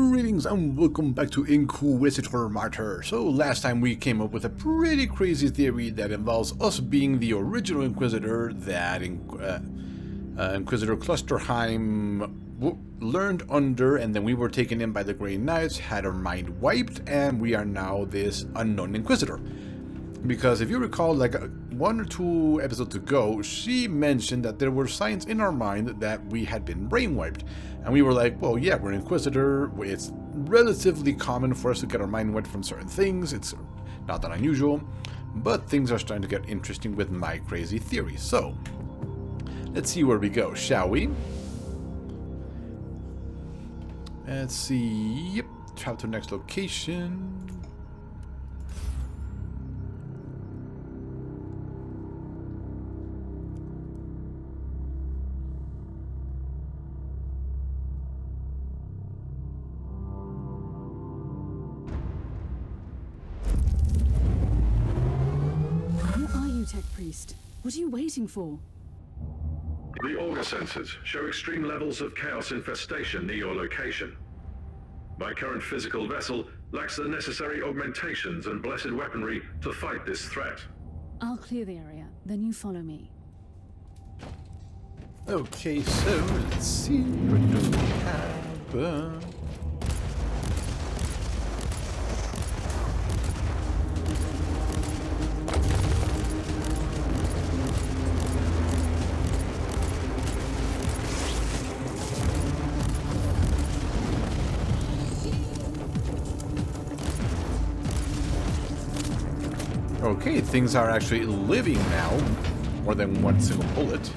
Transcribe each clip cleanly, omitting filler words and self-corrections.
Greetings and welcome back to Inquisitor Martyr. So last time we came up with a pretty crazy theory that involves us being the original Inquisitor that Inquisitor Clusterheim learned under, and then we were taken in by the Grey Knights, had our mind wiped, and we are now this unknown Inquisitor. Because if you recall, like one or two episodes ago, she mentioned that there were signs in our mind that we had been brainwiped. And we were like, well, yeah, we're an Inquisitor. It's relatively common for us to get our mind wiped from certain things. It's not that unusual. But things are starting to get interesting with my crazy theory. So, let's see where we go, shall we? Let's see. Yep, travel to the next location. Tech Priest, what are you waiting for? The auger sensors show extreme levels of chaos infestation near your location. My current physical vessel lacks the necessary augmentations and blessed weaponry to fight this threat. I'll clear the area, then you follow me. Okay, so let's see what do we have. Okay, things are actually living now, more than one single bullet.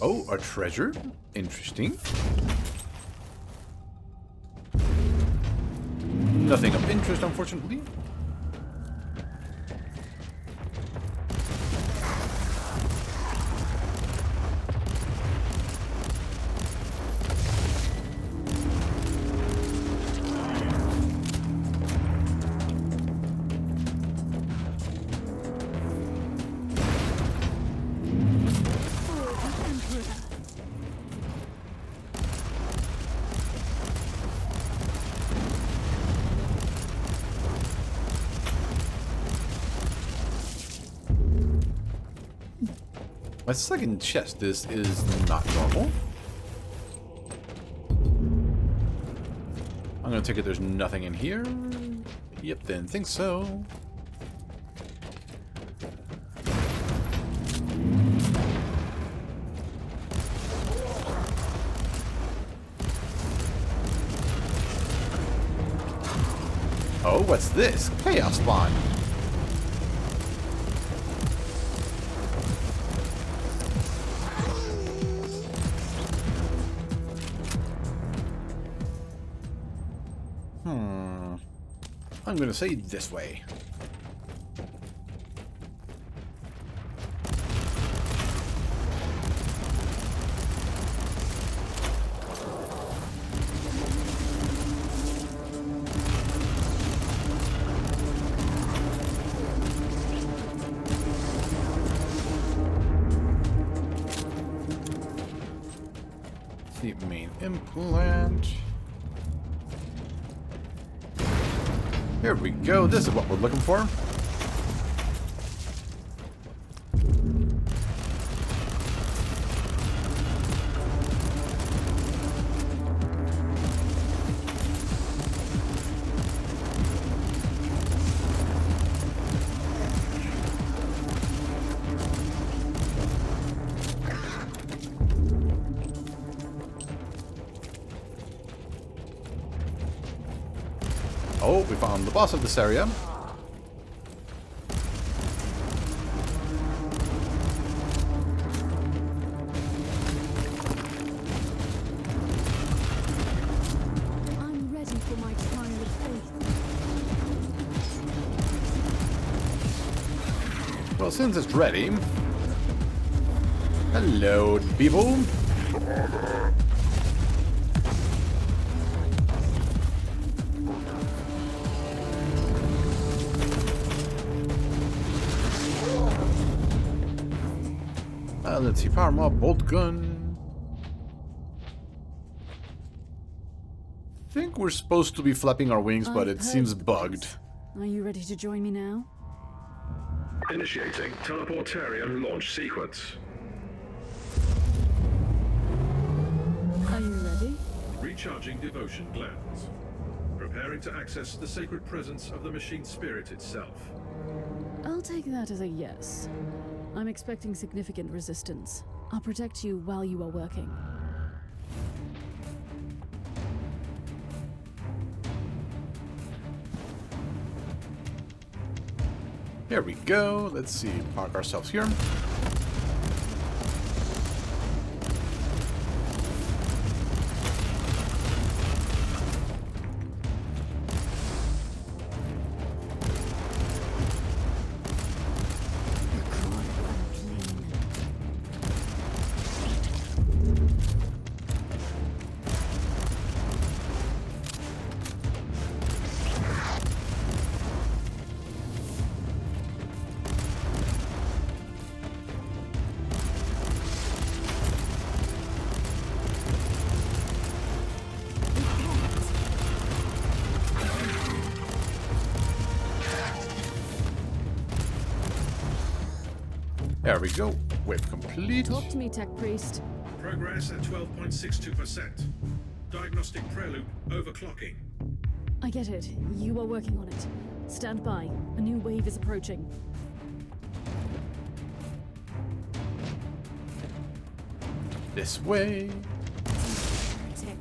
Oh, a treasure? Interesting. Nothing of interest, unfortunately. My second chest, this is not normal. I'm gonna take it there's nothing in here. Yep, didn't think so. Oh, what's this? Chaos Spawn. I'm going to say this way. The main implant. Here we go. This is what we're looking for. Oh, we found the boss of this area. since it's ready... Hello, people. Let's see, power mob, bolt gun. I think we're supposed to be flapping our wings, but it seems bugged. Are you ready to join me now? Initiating teleportarium launch sequence. Are you ready? Recharging devotion glands. Preparing to access the sacred presence of the machine spirit itself. I'll take that as a yes. I'm expecting significant resistance. I'll protect you while you are working. Here we go. Let's see, park ourselves here. There we go. Wave complete. Talk to me, Tech Priest. Progress at 12.62%. Diagnostic preloop overclocking. I get it. You are working on it. Stand by. A new wave is approaching. This way. Tech.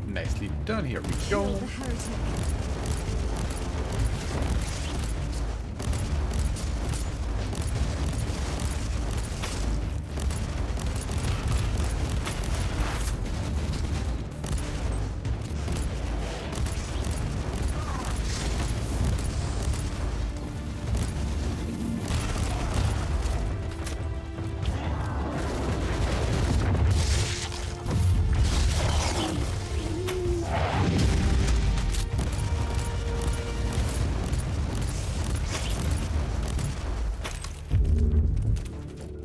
Nicely done. Here we go. Kill the heretic.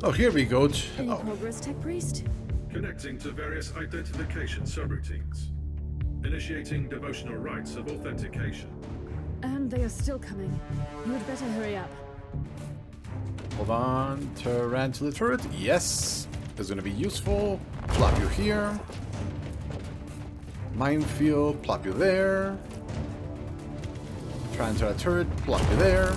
Oh, here we go. Any Oh, progress, Tech Priest? Connecting to various identification subroutines. Initiating devotional rites of authentication. And they are still coming. You had better hurry up. hold on. Tarantula turret. Yes. That's going to be useful. Plop you here. Minefield. Plop you there. Tarantula turret. Plop you there.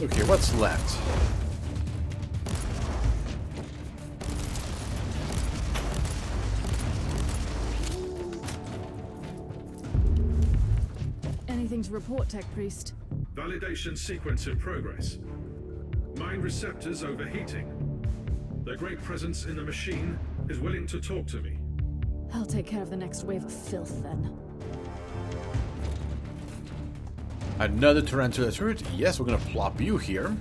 Okay, what's left? Anything to report, Tech Priest? Validation sequence in progress. Mind receptors overheating. Their great presence in the machine is willing to talk to me. I'll take care of the next wave of filth then. Another Tarantula turret. Yes, we're gonna plop you here.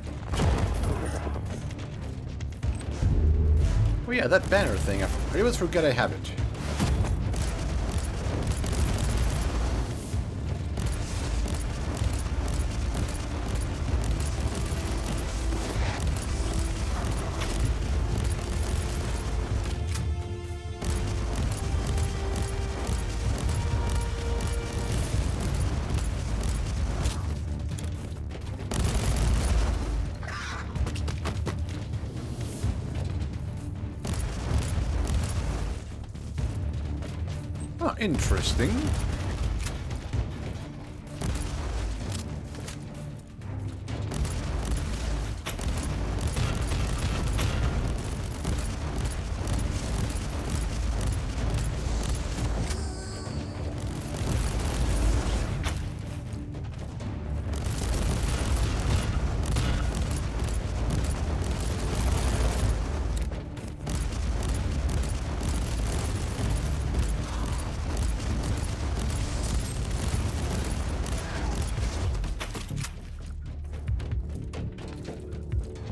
Oh yeah, that banner thing. I always forget I have it. Oh, interesting.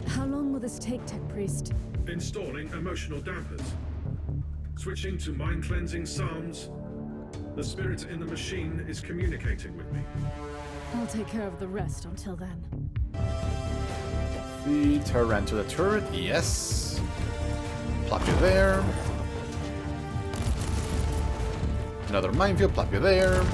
How long will this take, Tech Priest? Installing emotional dampers. Switching to mind-cleansing psalms. The spirit in the machine is communicating with me. I'll take care of the rest until then. The tarantula turret, yes. Plop you there. Another minefield, plop you there.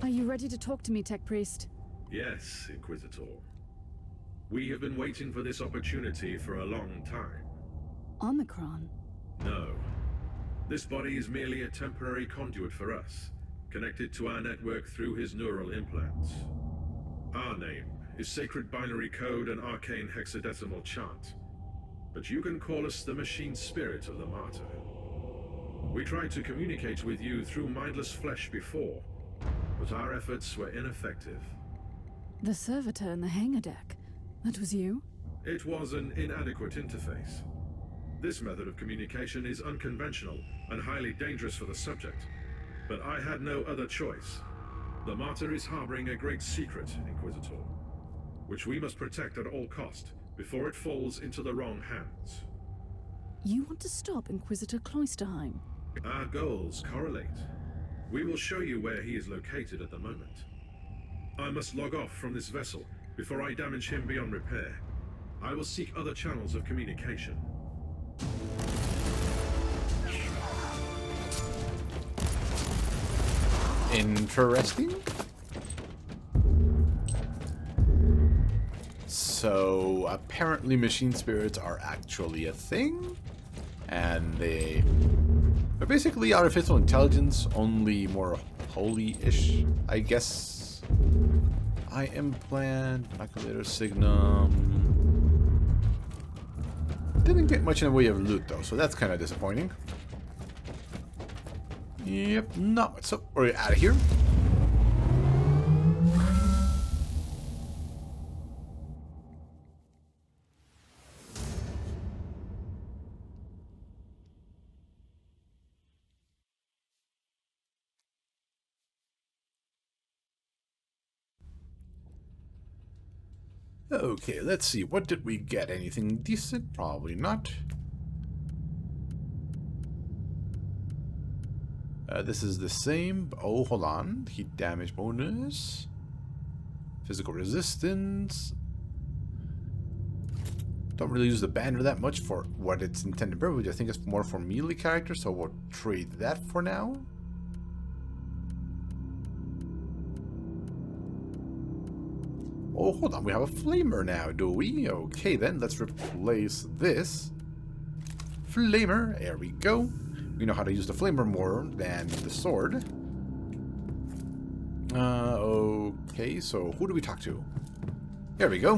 Are you ready to talk to me, Tech Priest? Yes, Inquisitor. We have been waiting for this opportunity for a long time. Omicron? No. This body is merely a temporary conduit for us, connected to our network through his neural implants. Our name is Sacred Binary Code and Arcane Hexadecimal Chant, but you can call us the Machine Spirit of the Martyr. We tried to communicate with you through mindless flesh before, but our efforts were ineffective. The servitor in the hangar deck. That was you? It was an inadequate interface. This method of communication is unconventional and highly dangerous for the subject, but I had no other choice. The Martyr is harboring a great secret, Inquisitor, which we must protect at all cost before it falls into the wrong hands. You want to stop Inquisitor Cloisterheim? Our goals correlate. We will show you where he is located at the moment. I must log off from this vessel before I damage him beyond repair. I will seek other channels of communication. Interesting. So apparently machine spirits are actually a thing, and they're basically artificial intelligence, only more holy-ish, I guess. Eye implant, maculator signum. Didn't get much in the way of loot though, so that's kind of disappointing. Yep, no, so we're out of here. Okay, let's see. What did we get? Anything decent? Probably not. This is the same. Oh, hold on. Heat damage bonus. Physical resistance. Don't really use the banner that much for what it's intended purpose. I think it's more for melee characters, so we'll trade that for now. Oh, hold on. We have a flamer now, do we? Okay, then. Let's replace this. Flamer. There we go. We know how to use the flamer more than the sword. Okay, so who do we talk to? There we go.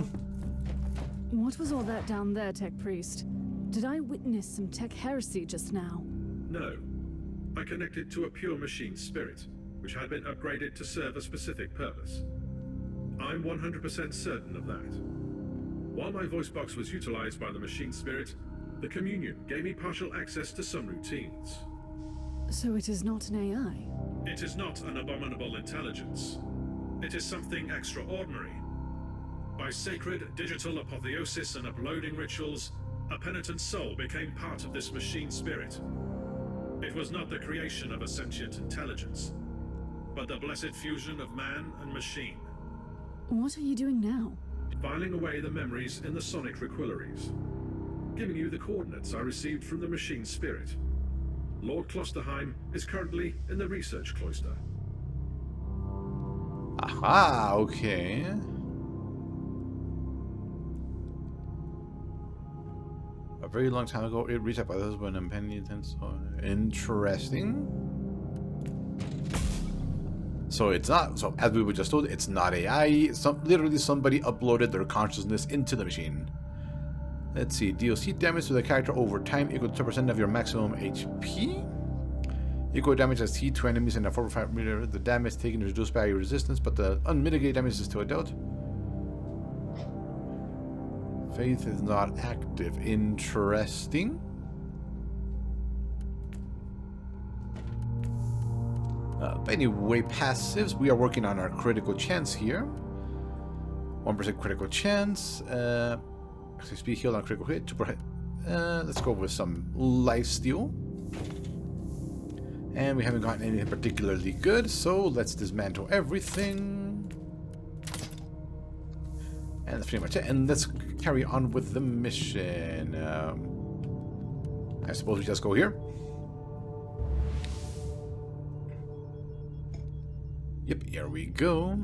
What was all that down there, Tech Priest? Did I witness some tech heresy just now? No. I connected to a pure machine spirit, which had been upgraded to serve a specific purpose. I'm 100% certain of that. While my voice box was utilized by the machine spirit, the communion gave me partial access to some routines. So it is not an AI? It is not an abominable intelligence. It is something extraordinary. By sacred digital apotheosis and uploading rituals, a penitent soul became part of this machine spirit. It was not the creation of a sentient intelligence, but the blessed fusion of man and machine. What are you doing now? Filing away the memories in the sonic requillaries. Giving you the coordinates I received from the machine spirit. Lord Klosterheim is currently in the research cloister. Aha, okay. A very long time ago, it reached out by those when impending so interesting. So it's not. So as we were just told, it's not AI. Literally, somebody uploaded their consciousness into the machine. Let's see. DLC damage to the character over time equal to 2% of your maximum HP. Equal damage as T to enemies in a 4 or 5 meter. The damage taken is reduced by your resistance, but the unmitigated damage is still dealt. Faith is not active. Interesting. But anyway, passives. We are working on our critical chance here. 1% critical chance. Speed healed on critical hit. 2%. Let's go with some lifesteal. And we haven't gotten anything particularly good, so let's dismantle everything. And that's pretty much it. And let's carry on with the mission. I suppose we just go here. Yep, here we go.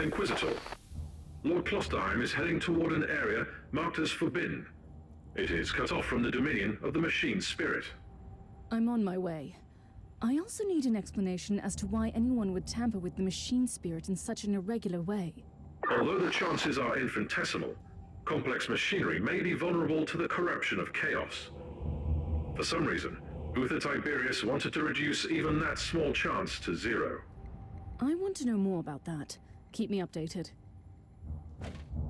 Inquisitor, Lord Klosterheim is heading toward an area marked as forbidden. It is cut off from the dominion of the machine spirit. I'm on my way. I also need an explanation as to why anyone would tamper with the machine spirit in such an irregular way. Although the chances are infinitesimal, complex machinery may be vulnerable to the corruption of chaos. For some reason, Uther Tiberius wanted to reduce even that small chance to zero. I want to know more about that. Keep me updated.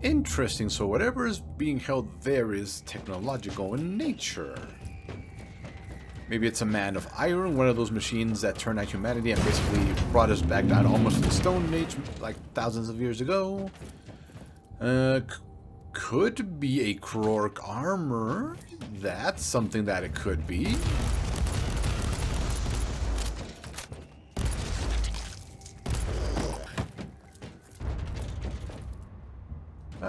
Interesting. So whatever is being held there is technological in nature. Maybe it's a man of iron, one of those machines that turned out humanity and basically brought us back down almost to the Stone Age, like thousands of years ago. Could be a Krork armor. That's something that it could be.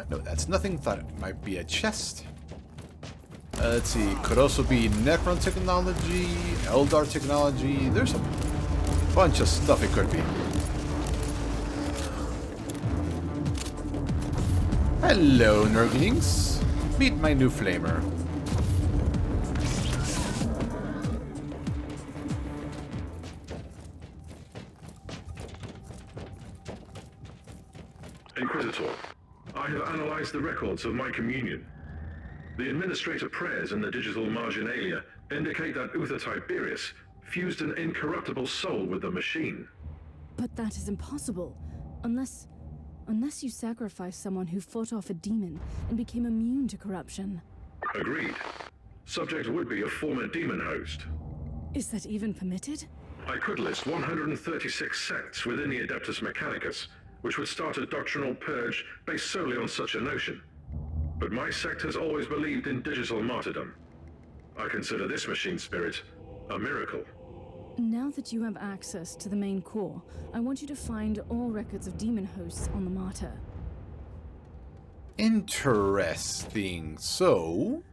No, that's nothing. Thought it might be a chest. Let's see. Could also be Necron technology, Eldar technology. There's a bunch of stuff it could be. Hello, Nurglings. Meet my new flamer. Inquisitor, I have analyzed the records of my communion. The administrator prayers in the digital marginalia indicate that Uther Tiberius fused an incorruptible soul with the machine. But that is impossible. Unless you sacrifice someone who fought off a demon and became immune to corruption. Agreed. Subject would be a former demon host. Is that even permitted? I could list 136 sects within the Adeptus Mechanicus, which would start a doctrinal purge based solely on such a notion. But my sect has always believed in digital martyrdom. I consider this machine spirit a miracle. Now that you have access to the main core, I want you to find all records of demon hosts on the Martyr. Interesting. So,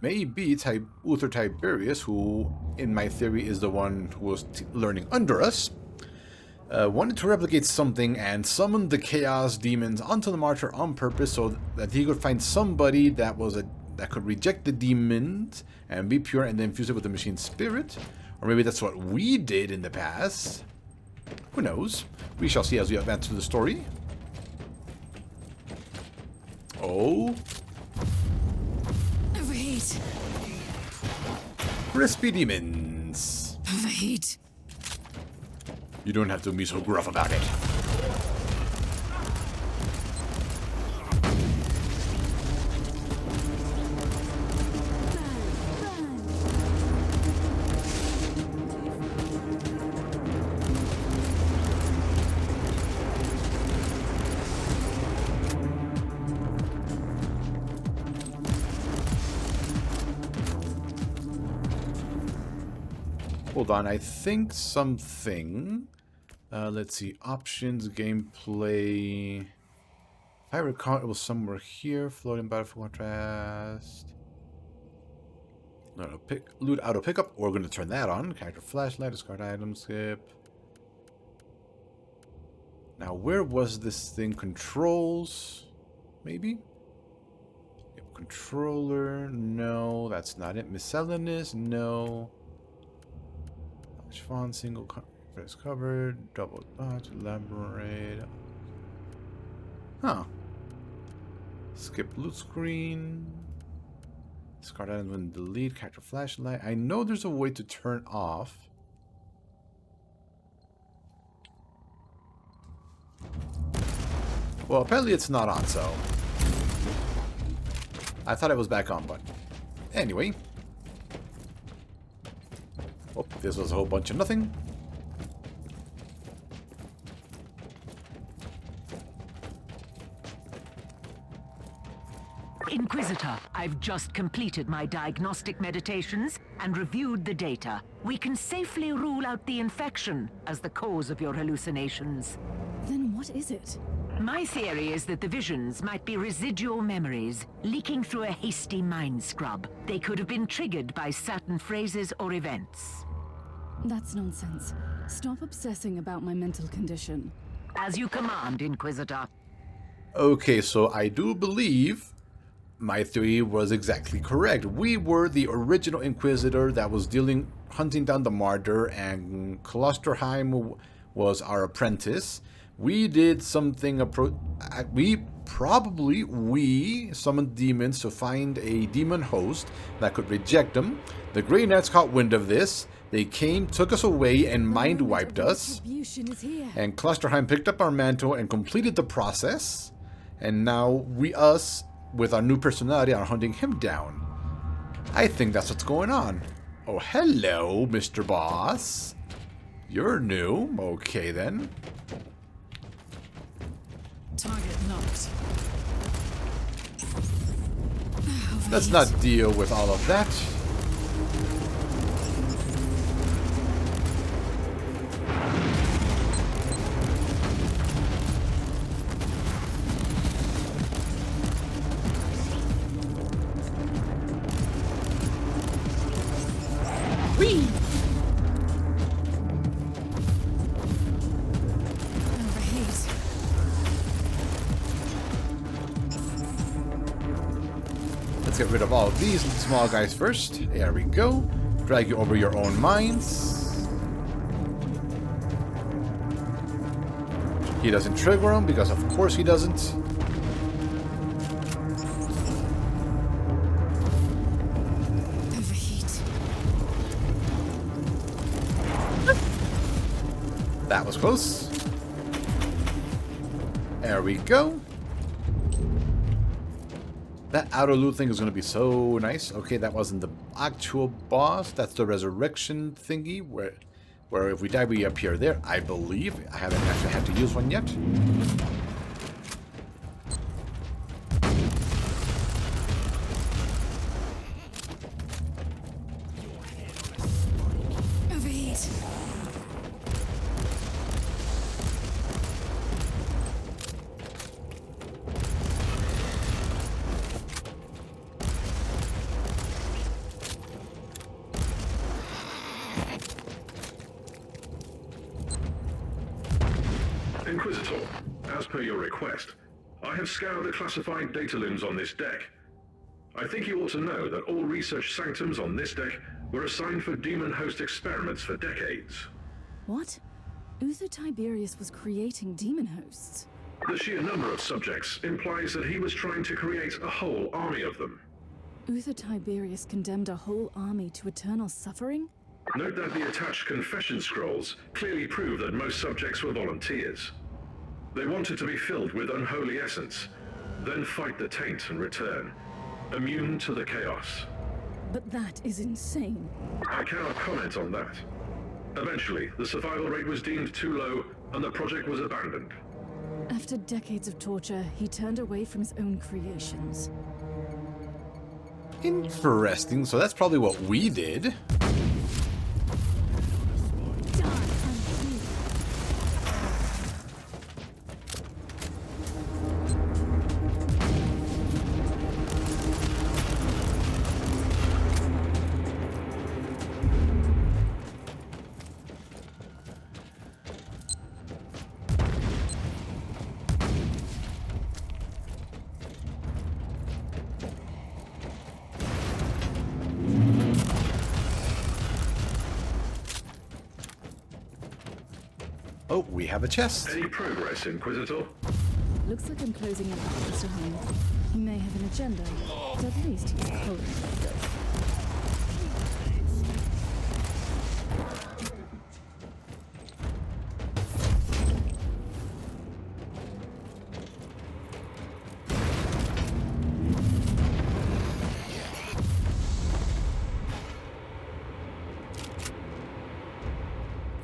maybe Uther Tiberius, who in my theory is the one who was learning under us, wanted to replicate something and summoned the Chaos Demons onto the Martyr on purpose so that he could find somebody that could reject the demons and be pure and then fuse it with the machine spirit. Or maybe that's what we did in the past. Who knows? We shall see as we advance through the story. Oh. Overheat. Crispy demons. Overheat. You don't have to be so gruff about it. Hold on, I think something... let's see, options, gameplay... If I recall, it was somewhere here. Floating battlefield contrast... Loot auto pickup. We're going to turn that on. Character flashlight, discard item, skip. Now, where was this thing? Controls? Maybe? Yep, controller, no, that's not it. Miscellaneous, no. Font, single press covered, double dot, elaborate. Huh. Skip loot screen. Discard items when delete, character flashlight. I know there's a way to turn off. Well, apparently it's not on, so. I thought it was back on, but anyway. Oh, this was a whole bunch of nothing. Inquisitor, I've just completed my diagnostic meditations and reviewed the data. We can safely rule out the infection as the cause of your hallucinations. Then what is it? My theory is that the visions might be residual memories leaking through a hasty mind scrub. They could have been triggered by certain phrases or events. That's nonsense. Stop obsessing about my mental condition. As you command, Inquisitor. Okay, so I do believe my theory was exactly correct. We were the original Inquisitor that was hunting down the Martyr, and Klosterheim was our apprentice. We did something. We summoned demons to find a demon host that could reject them. The Grey Knights caught wind of this. They came, took us away, and mind wiped us. And Klosterheim picked up our mantle and completed the process. And now with our new personality, are hunting him down. I think that's what's going on. Oh, hello, Mr. Boss. You're new. Okay, then. Target knocked. Let's not deal with all of that. Whee! Let's get rid of all of these small guys first. There we go. Drag you over your own mines. He doesn't trigger them because of course he doesn't. Overheat. That was close. There we go. That outer loot thing is going to be so nice. Okay, that wasn't the actual boss. That's the resurrection thingy where if we die, we appear there. I believe. I haven't actually had to use one yet. Overheat. your request, I have scoured the classified data looms on this deck. I think you ought to know that all research sanctums on this deck were assigned for demon host experiments for decades. What? Uther Tiberius was creating demon hosts. The sheer number of subjects implies that he was trying to create a whole army of them. Uther Tiberius condemned a whole army to eternal suffering? Note that the attached confession scrolls clearly prove that most subjects were volunteers. They wanted to be filled with unholy essence, then fight the taint and return, immune to the chaos. But that is insane. I cannot comment on that. Eventually, the survival rate was deemed too low, and the project was abandoned. After decades of torture, he turned away from his own creations. Interesting. So that's probably what we did. Oh, we have a chest. Any progress, Inquisitor? Looks like I'm closing in on Mr. Home. He may have an agenda, but at least he's cold.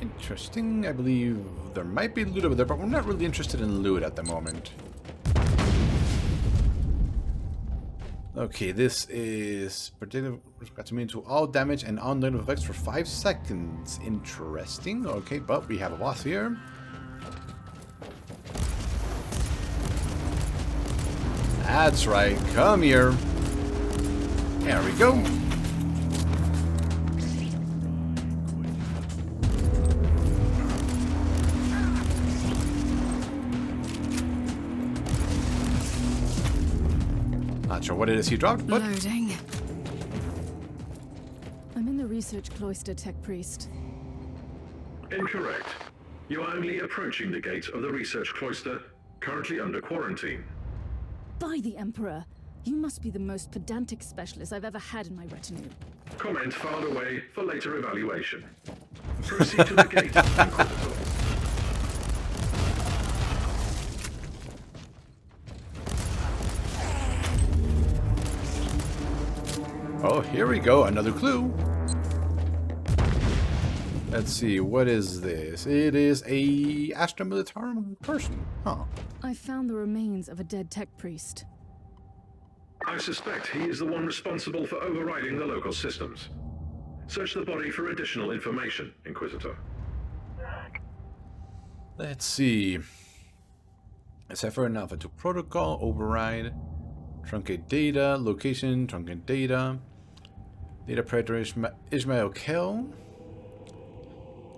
Interesting. I believe there might be loot over there, but we're not really interested in loot at the moment. Okay, this is predictive immune to all damage and non-negative effects for 5 seconds. Interesting. Okay, but we have a boss here. That's right. Come here. There we go. Not sure what it is he dropped, but... Loading. I'm in the research cloister, Tech Priest. Incorrect. You are only approaching the gate of the research cloister, currently under quarantine. By the Emperor, you must be the most pedantic specialist I've ever had in my retinue. Comment filed away for later evaluation. Proceed to the gate, Inquisitor. Oh, here we go. Another clue. Let's see. What is this? It is a Astra Militarum person. Huh. I found the remains of a dead Tech Priest. I suspect he is the one responsible for overriding the local systems. Search the body for additional information, Inquisitor. Let's see. Decipher an Alpha 2 protocol, override, truncate data, location, truncate data, data predator Ismail Kell,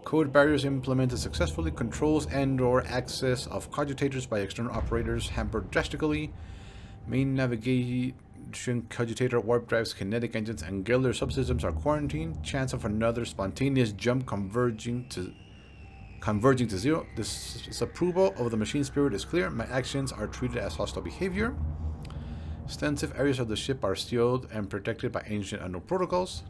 code barriers implemented successfully, controls and/or access of cogitators by external operators hampered drastically, main navigation cogitator, warp drives, kinetic engines, and Gelder subsystems are quarantined, chance of another spontaneous jump converging to zero. Disapproval of the machine spirit is clear. My actions are treated as hostile behavior. Extensive areas of the ship are sealed and protected by ancient unknown protocols.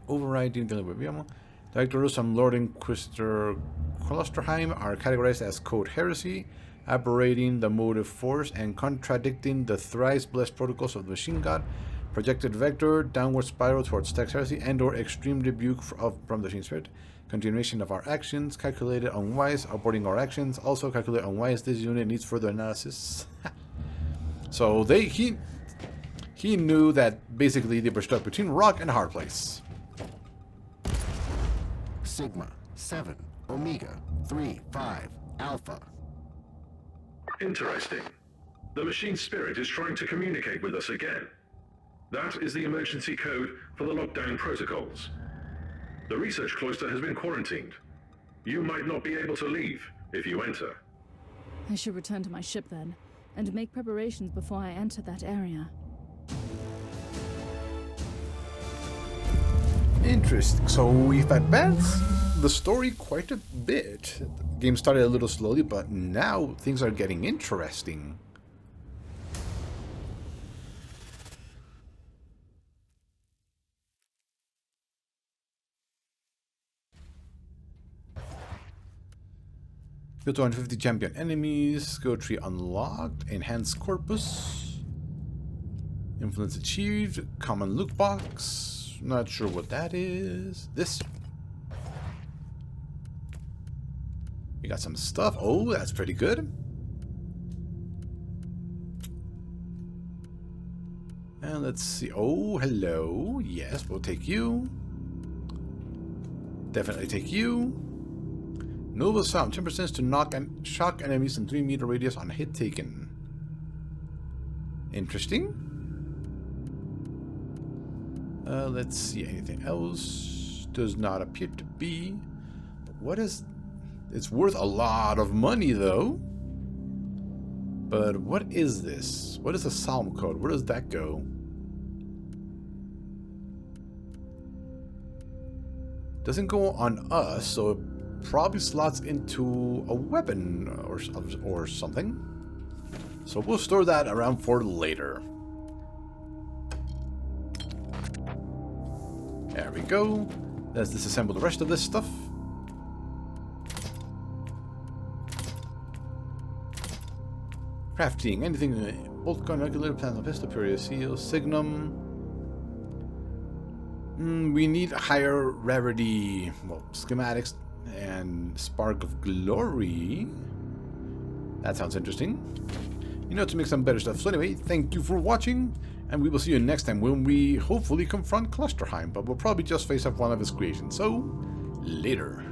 Overriding dealing with Viamo. Director and Lord Inquisitor Klosterheim are categorized as code heresy, aberrating the motive force and contradicting the thrice blessed protocols of the machine god. Projected vector, downward spiral towards text heresy, and/or extreme rebuke from the machine spirit. Continuation of our actions, calculated unwise, aborting our actions, also calculated unwise. This unit needs further analysis. So he knew that basically they were stuck between rock and a hard place. Sigma 7 Omega 3 5 Alpha. Interesting. The machine spirit is trying to communicate with us again. That is the emergency code for the lockdown protocols. The research cloister has been quarantined. You might not be able to leave if you enter. I should return to my ship then, and make preparations before I enter that area. Interesting. So we've advanced the story quite a bit. The game started a little slowly, but now things are getting interesting. Kill 250 champion enemies. Skill tree unlocked. Enhanced corpus. Influence achieved. Common loot box. Not sure what that is. This. We got some stuff. Oh, that's pretty good. And let's see. Oh, hello. Yes, we'll take you. Definitely take you. Nova Sound, 10% to knock and shock enemies in 3-meter radius on hit taken. Interesting. Let's see, anything else? Does not appear to be. What is... It's worth a lot of money, though. But what is this? What is the Psalm code? Where does that go? Doesn't go on us, so it probably slots into a weapon or something. So we'll store that around for later. There we go. Let's disassemble the rest of this stuff. Crafting, anything, bolt gun, regulator, plasma pistol, period seal, signum. We need higher rarity, well, schematics and spark of glory. That sounds interesting. You know, to make some better stuff. So anyway, thank you for watching, and we will see you next time when we hopefully confront Clusterheim, but we'll probably just face up one of his creations. So, later.